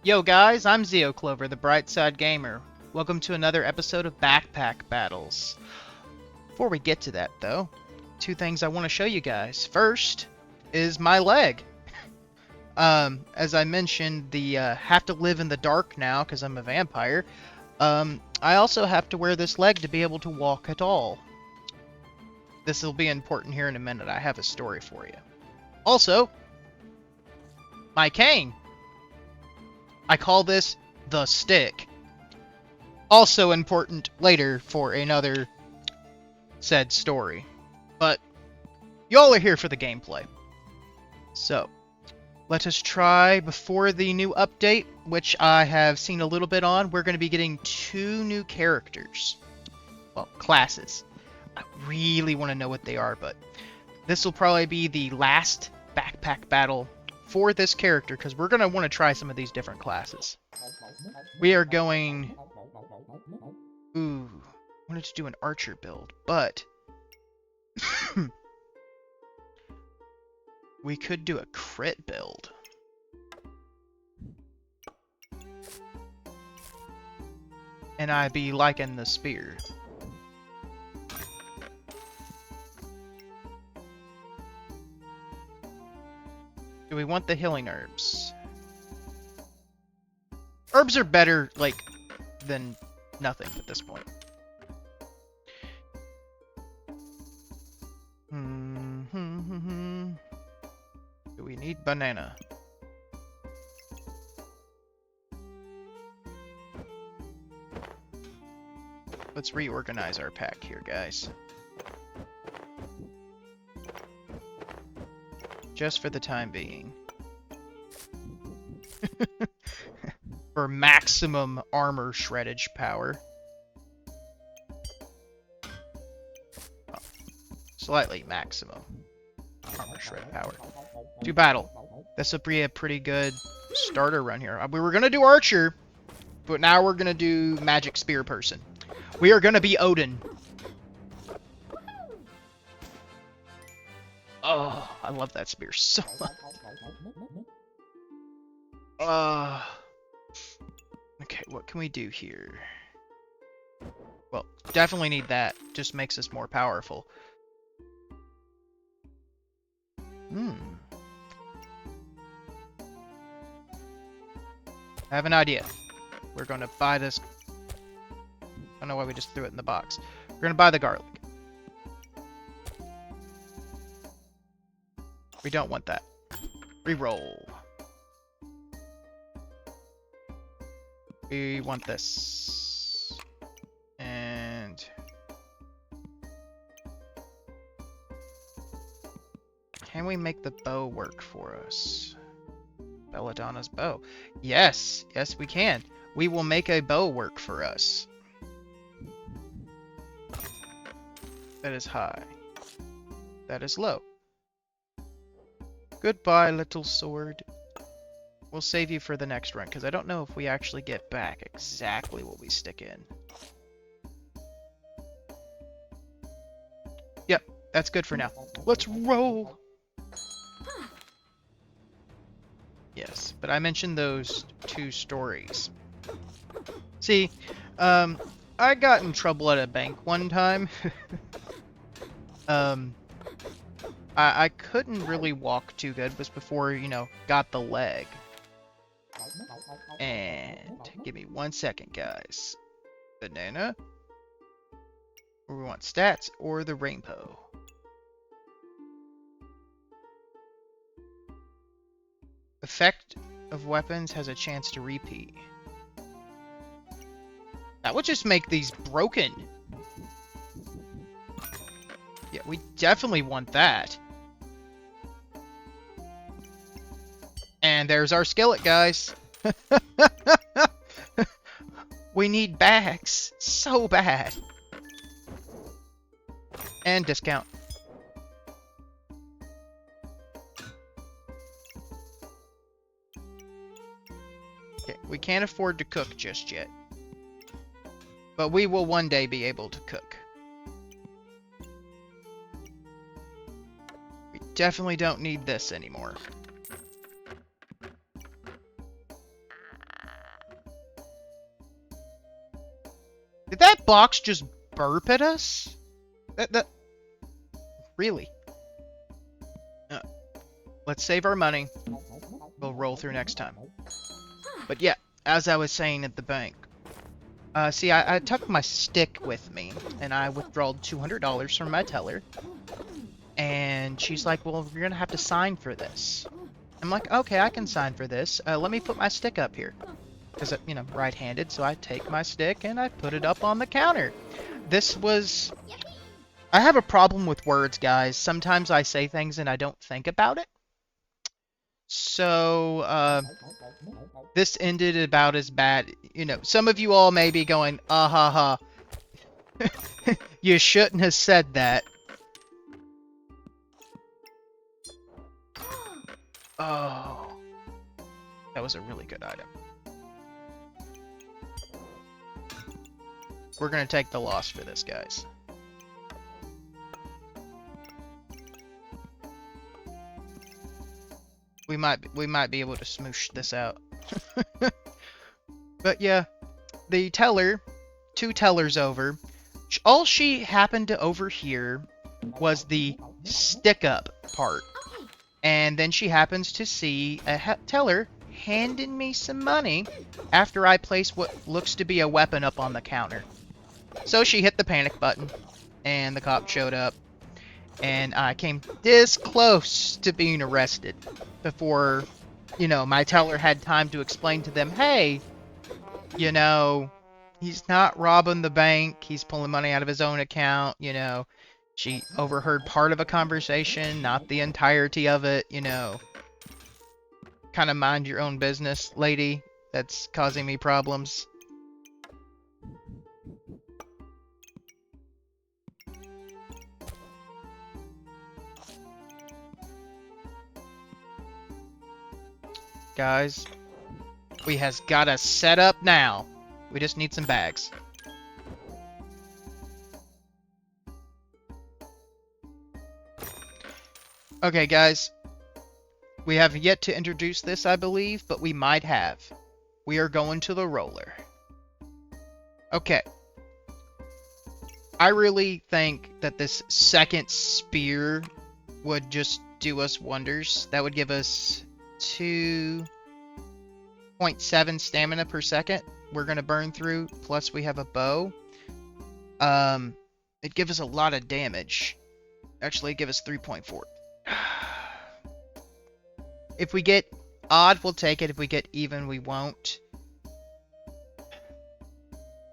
Yo guys, I'm Zeo Clover, the Brightside Gamer. Welcome to another episode of Backpack Battles. Before we get to that though, two things I want to show you guys. First is my leg. As I mentioned, the have to live in the dark now because I'm a vampire. I also have to wear this leg to be able to walk at all. This will be important here in a minute. I have a story for you. Also, my cane. I call this the stick. Also important later for another said story. But y'all are here for the gameplay. So, let us try before the new update, which I have seen a little bit on. We're going to be getting 2 new characters. Well, classes. I really want to know what they are, but this will probably be the last backpack battle for this character, because we're going to want to try some of these different classes. We are going... Ooh, I wanted to do an archer build, but... we could do a crit build. And I'd be liking the spear. Do we want the healing herbs? Herbs are better, like, than nothing at this point. Do we need banana? Let's reorganize our pack here, guys. Just for the time being. For maximum armor shreddage power. Oh, slightly maximum armor shred power. To battle. This will be a pretty good starter run here. We were going to do archer, but now we're going to do magic spear person. We are going to be Odin. Oh, I love that spear so much. Okay, what can we do here? Well, definitely need that. Just makes us more powerful. I have an idea. We're going to buy this. I don't know why we just threw it in the box. We're going to buy the garlic. We don't want that. Reroll. We want this. And... can we make the bow work for us? Belladonna's bow. Yes! Yes, we can. We will make a bow work for us. That is high. That is low. Goodbye, little sword. We'll save you for the next run, because I don't know if we actually get back exactly what we stick in. Yep, that's good for now. Let's roll! Yes, but I mentioned those 2 stories. See, I got in trouble at a bank one time. I couldn't really walk too good. It was before, you know, got the leg. And give me 1 second, guys. Banana. Or we want stats or the rainbow. Effect of weapons has a chance to repeat. That would just make these broken. Yeah, we definitely want that. And there's our skillet, guys. We need bags so bad. And discount. Okay, we can't afford to cook just yet. But we will one day be able to cook. definitely don't need this anymore. Did that box just burp at us? That really? Let's save our money. We'll roll through next time. But yeah, as I was saying at the bank. See, I took my stick with me, and I withdrawed $200 from my teller. And she's like, well, you're going to have to sign for this. I'm like, okay, I can sign for this. Let me put my stick up here. Because, you know, right-handed, so I take my stick and I put it up on the counter. This was... I have a problem with words, guys. Sometimes I say things and I don't think about it. So, this ended about as bad. You know, some of you all may be going, ah ha ha. You shouldn't have said that. Oh. That was a really good item. We're gonna take the loss for this, guys. We might be able to smoosh this out. But yeah, the teller, 2 tellers over, all she happened to overhear was the stick up part. And then she happens to see a teller handing me some money after I place what looks to be a weapon up on the counter. So she hit the panic button, and the cop showed up, and I came this close to being arrested before, you know, my teller had time to explain to them, hey, you know, he's not robbing the bank, he's pulling money out of his own account, you know. She overheard part of a conversation, not the entirety of it, you know. Kind of mind your own business, lady, that's causing me problems. Guys, we has got a setup now. We just need some bags. Okay, guys. We have yet to introduce this, I believe, but we might have. We are going to the roller. Okay. I really think that this second spear would just do us wonders. That would give us 2.7 stamina per second. We're going to burn through, plus we have a bow. It gives us a lot of damage. Actually, it gives us 3.4. If we get odd, we'll take it. If we get even, we won't.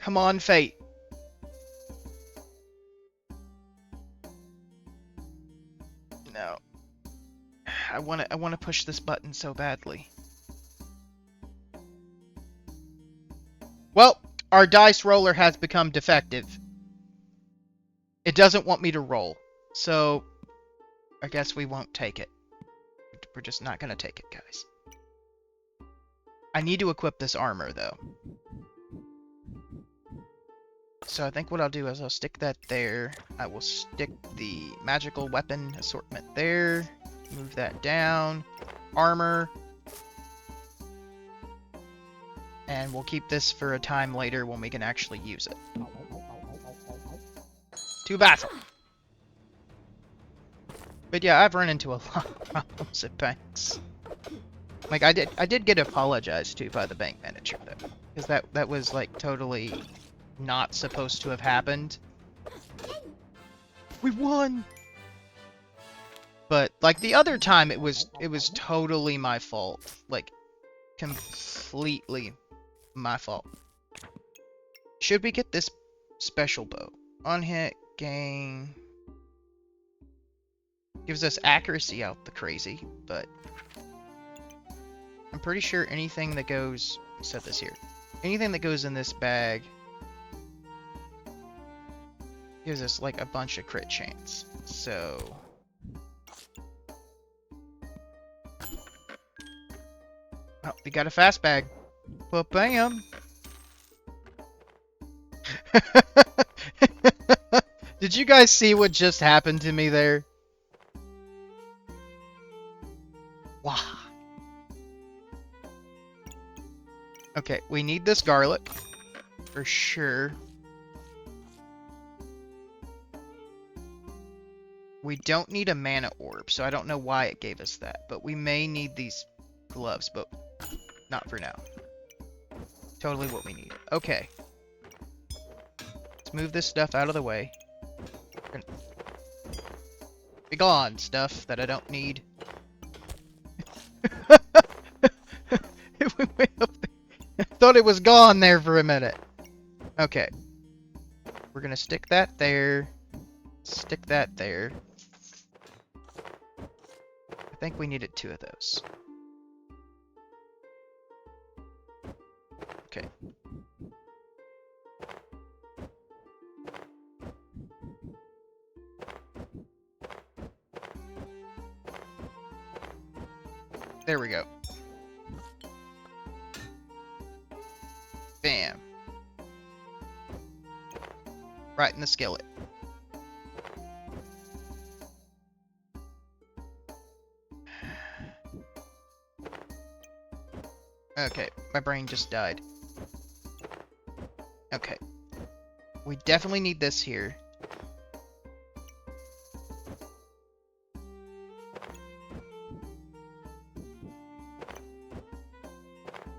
Come on, fate. No. I want to push this button so badly. Well, our dice roller has become defective. It doesn't want me to roll. So, I guess we won't take it. We're just not going to take it, guys. I need to equip this armor, though. So I think what I'll do is I'll stick that there. I will stick the magical weapon assortment there. Move that down. Armor. And we'll keep this for a time later when we can actually use it. To battle! But yeah, I've run into a lot of problems at banks. Like, I did get apologized to by the bank manager, though. Because that was, like, totally not supposed to have happened. We won! But, like, the other time, it was totally my fault. Like, completely my fault. Should we get this special bow? On hit, gain... Gives us accuracy out the crazy, but... I'm pretty sure anything that goes... Set this here. Anything that goes in this bag... gives us, like, a bunch of crit chance. So... Oh, we got a fast bag. Well, bam! Did you guys see what just happened to me there? Wow. Okay, we need this garlic. For sure. We don't need a mana orb, so I don't know why it gave us that. But we may need these gloves, but not for now. Totally what we need. Okay. Let's move this stuff out of the way. Be gone, stuff that I don't need. It went way up there. I thought it was gone there for a minute. Okay. We're gonna stick that there. Stick that there. I think we needed 2 of those. Okay. There we go. Bam. Right in the skillet. Okay, my brain just died. Okay. We definitely need this here.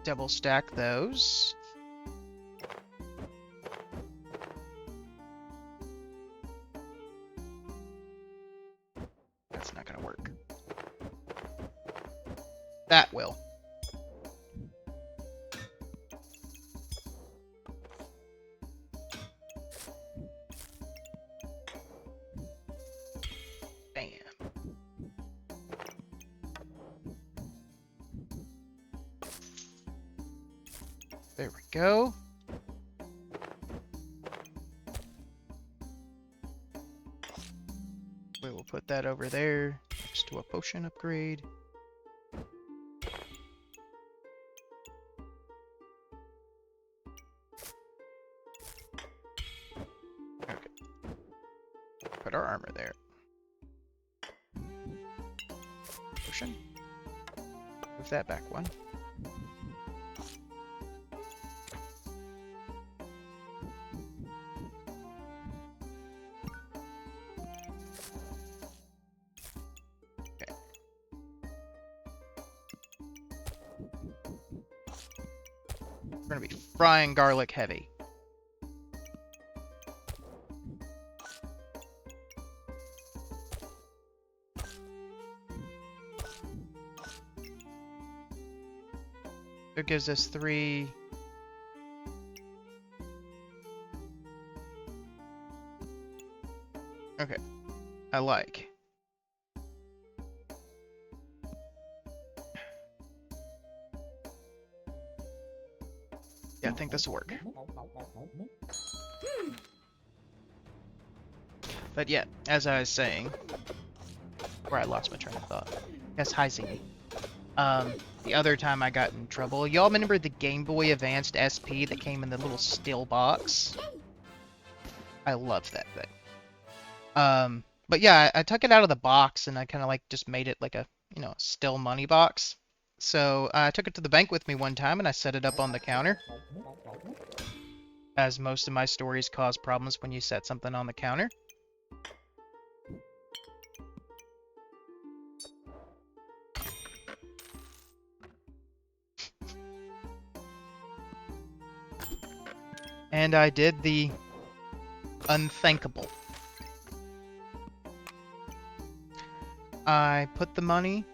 Double stack those. That's not gonna work. That will. Bam. There we go. We will put that over there next to a potion upgrade. Okay. Put our armor there. Potion. Move that back one. We're gonna be frying garlic heavy. It gives us 3. Okay, I like. Yeah, I think this will work. But yeah, as I was saying, where I lost my train of thought. Yes, hi Zingy. The other time I got in trouble, y'all remember the Game Boy Advanced SP that came in the little still box? I love that thing. But yeah, I took it out of the box and I kind of like just made it like a, still money box. So I took it to the bank with me one time and I set it up on the counter. As most of my stories cause problems when you set something on the counter. And I did the unthinkable. I put the money...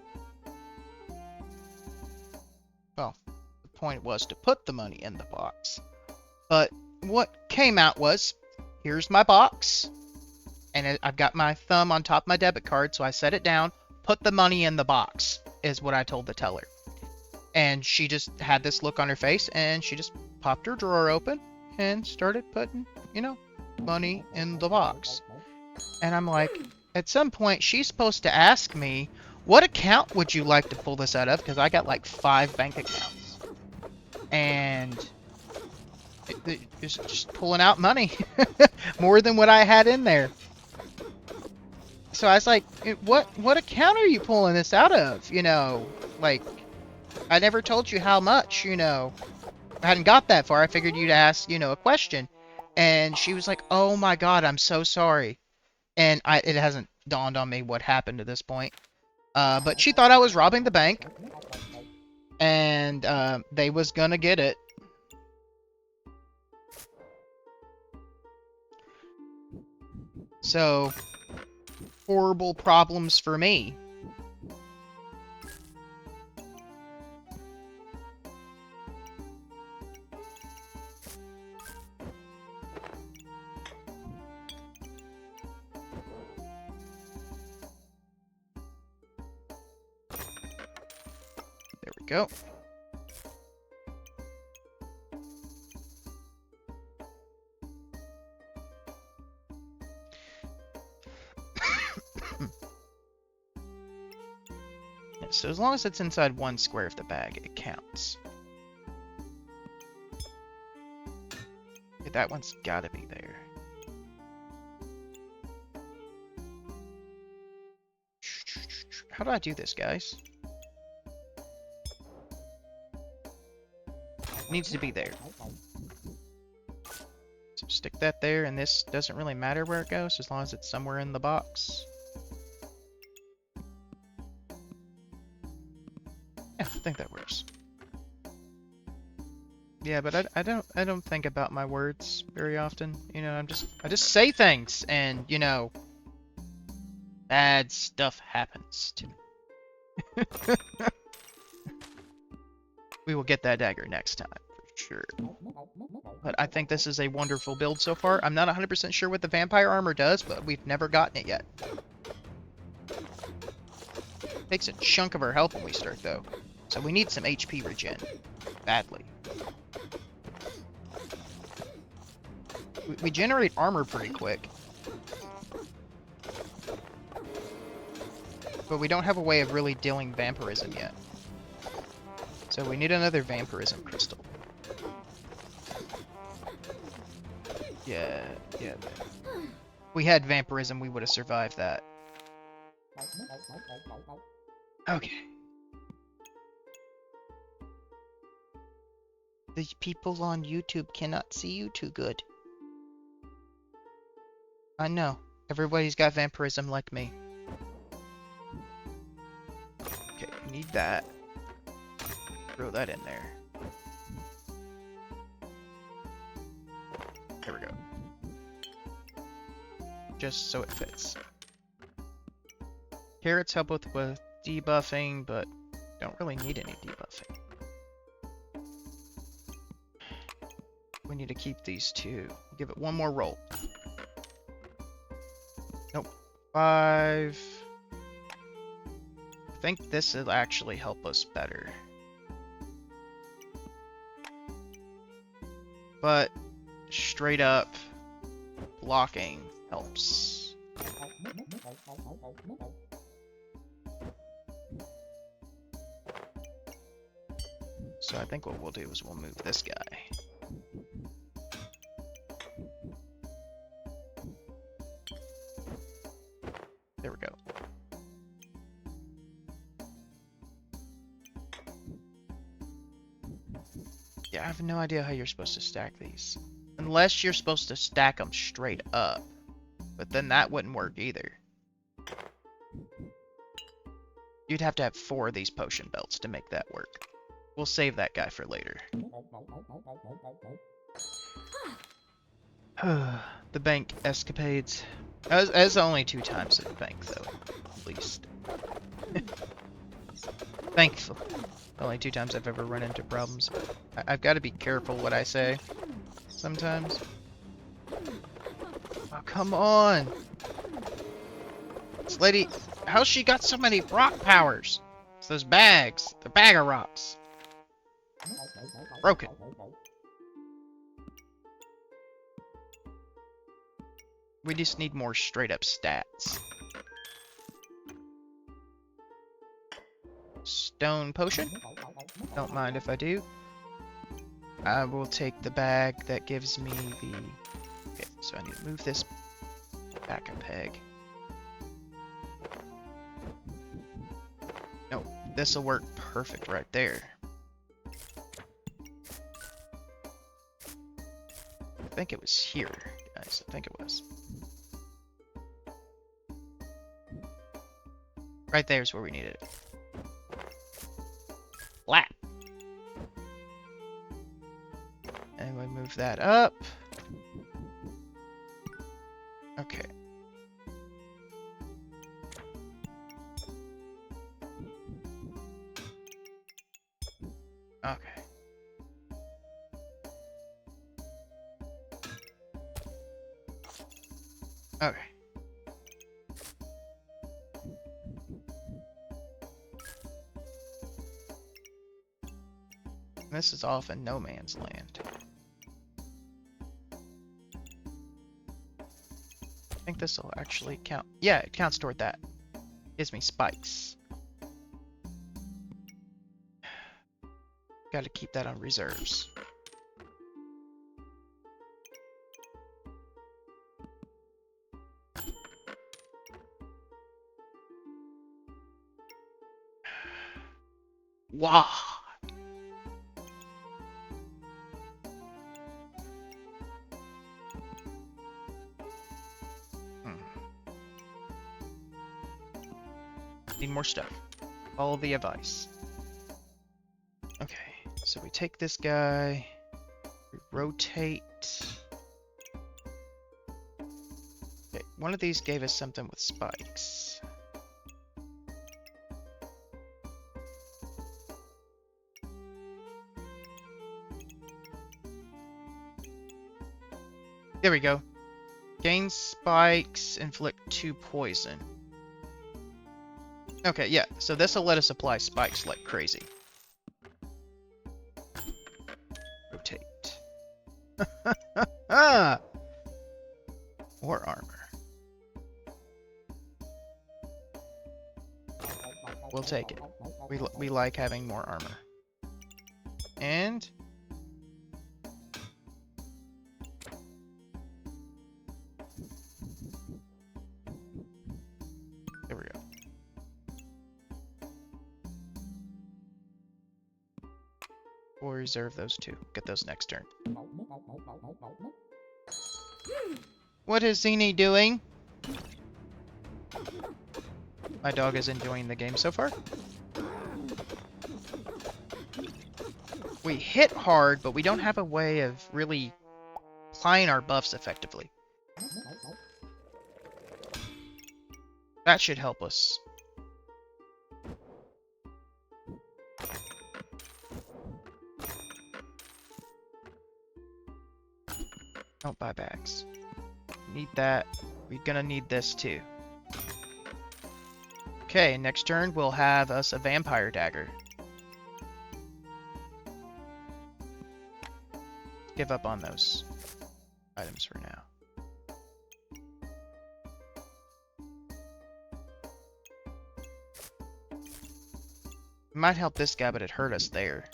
Well, the point was to put the money in the box. But what came out was, here's my box. And I've got my thumb on top of my debit card, so I set it down. Put the money in the box, is what I told the teller. And she just had this look on her face, and she just popped her drawer open and started putting, money in the box. And I'm like, at some point, she's supposed to ask me, what account would you like to pull this out of? Because I got like 5 bank accounts. And just pulling out money. More than what I had in there. So I was like, what account are you pulling this out of? You know, like, I never told you how much, you know. I hadn't got that far. I figured you'd ask, you know, a question. And she was like, oh my God, I'm so sorry. And it hasn't dawned on me what happened to this point. But she thought I was robbing the bank. And they was gonna get it. So, horrible problems for me. There we go. So as long as it's inside 1 square of the bag, it counts. Okay, that one's gotta be there. How do I do this, guys? It needs to be there. So stick that there, and this doesn't really matter where it goes, as long as it's somewhere in the box. Yeah, I think that works. Yeah, but I don't think about my words very often. You know, I just say things, and you know, bad stuff happens to me. We will get that dagger next time, for sure. But I think this is a wonderful build so far. I'm not 100% sure what the vampire armor does, but we've never gotten it yet. Takes a chunk of our health when we start, though. So we need some HP regen. Badly. We generate armor pretty quick. But we don't have a way of really dealing vampirism yet. So we need another vampirism crystal. Yeah. If we had vampirism, we would have survived that. Okay. The people on YouTube cannot see you too good. I know. Everybody's got vampirism like me. Okay, we need that. Throw that in there. There we go. Just so it fits. Carrots help with debuffing, but don't really need any debuffing. We need to keep these two. Give it one more roll. Nope. 5. I think this will actually help us better. But straight up blocking helps. So I think what we'll do is we'll move this guy. There we go. Yeah, I have no idea how you're supposed to stack these. Unless you're supposed to stack them straight up. But then that wouldn't work either. You'd have to have 4 of these potion belts to make that work. We'll save that guy for later. The bank escapades. As only 2 times at the bank, though. At least. Thankful. Only 2 times I've ever run into problems. I've got to be careful what I say. Sometimes. Oh, come on! This lady... How's she got so many rock powers? It's those bags. The bag of rocks. Broken. We just need more straight up stats. Stone potion. Don't mind if I do. I will take the bag that gives me the... Okay, so I need to move this back a peg. this'll work perfect right there. I think it was here, guys. I think it was. Right there's where we needed it. Flat. And we move that up. Okay. Okay. Okay. This is off in no man's land. I think this will actually count. Yeah, it counts toward that. Gives me spikes. Got to keep that on reserves. Wow. Need more stuff. Follow the advice. Okay, so we take this guy, we rotate. Okay, one of these gave us something with spikes. There we go. Gain spikes, inflict 2 poison. Okay, yeah, so this will let us apply spikes like crazy. Rotate. More armor. We'll take it. We like having more armor. And there we go. We'll reserve those two. Get those next turn. What is Zini doing? My dog is enjoying the game so far. We hit hard, but we don't have a way of really applying our buffs effectively. That should help us. Don't buy bags. Need that. We're gonna need this too. Okay, next turn we'll have us a vampire dagger. Give up on those items for now. It might help this guy, but it hurt us there.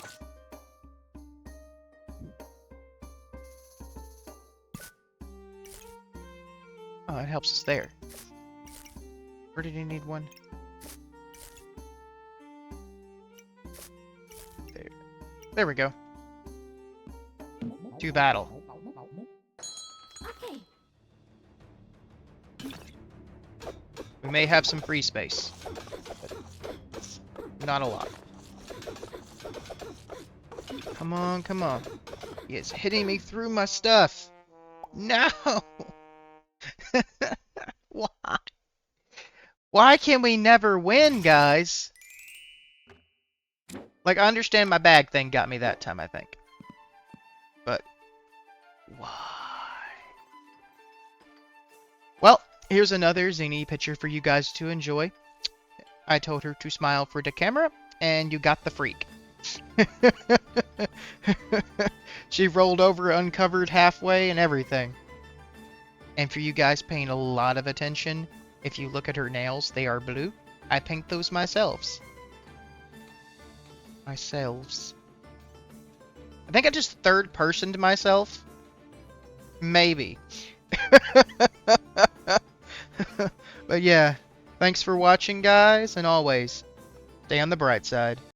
Oh, it helps us there. Where did he need one? There. There we go. To battle. Okay. We may have some free space, but not a lot. Come on, come on. He is hitting me through my stuff. No! Why? Why can we never win, guys? Like, I understand my bag thing got me that time, I think. But, why? Well, here's another Zini picture for you guys to enjoy. I told her to smile for the camera, and you got the freak. She rolled over, uncovered halfway, and everything. And for you guys paying a lot of attention, if you look at her nails, they are blue. I paint those myself. Myselves. I think I just third-personed myself. Maybe. But yeah, thanks for watching, guys, and always, Stay on the bright side.